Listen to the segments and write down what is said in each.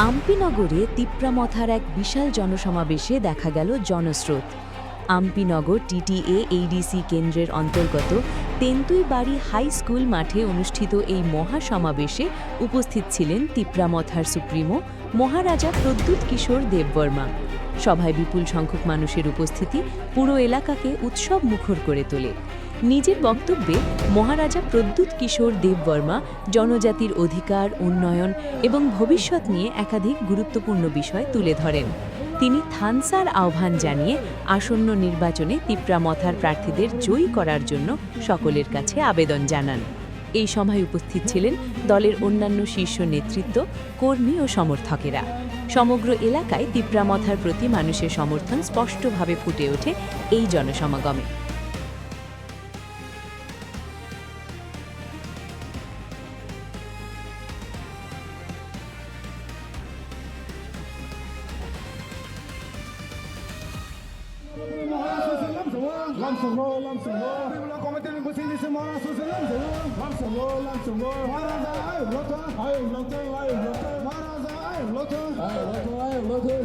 আম্পিনগরে তিপ্রামথার এক বিশাল জনসমাবেশে দেখা গেল জনস্রোত। আম্পিনগর টিটিএ এইডিসি কেন্দ্রের অন্তর্গত তেন্তুইবাড়ি হাই স্কুল মাঠে অনুষ্ঠিত এই মহাসমাবেশে উপস্থিত ছিলেন তিপ্রামথার সুপ্রিমো মহারাজা প্রদ্যুৎ কিশোর দেববর্মা। সভায় বিপুল সংখ্যক মানুষের উপস্থিতি পুরো এলাকাকে উৎসব মুখর করে তোলে। নিজের বক্তব্যে মহারাজা প্রদ্যুৎ কিশোর দেববর্মা জনজাতির অধিকার, উন্নয়ন এবং ভবিষ্যৎ নিয়ে একাধিক গুরুত্বপূর্ণ বিষয় তুলে ধরেন। তিনি থানসার আহ্বান জানিয়ে আসন্ন নির্বাচনে তিপ্রামথার প্রার্থীদের জয়ী করার জন্য সকলের কাছে আবেদন জানান। এই সভায় উপস্থিত ছিলেন দলের অন্যান্য শীর্ষ নেতৃত্ব, কর্মী ও সমর্থকেরা। সমগ্র এলাকায় তিপ্রামথার প্রতি মানুষের সমর্থন স্পষ্টভাবে ফুটে ওঠে এই জনসমাগমে।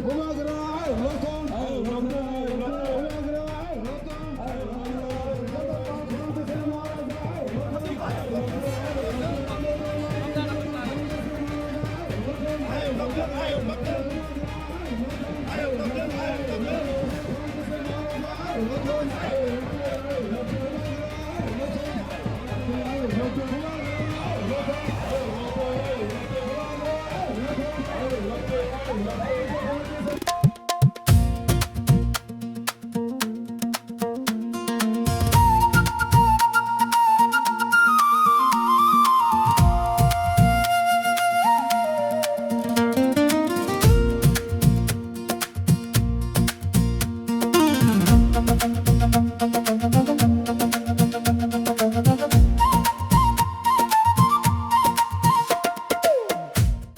Maraza,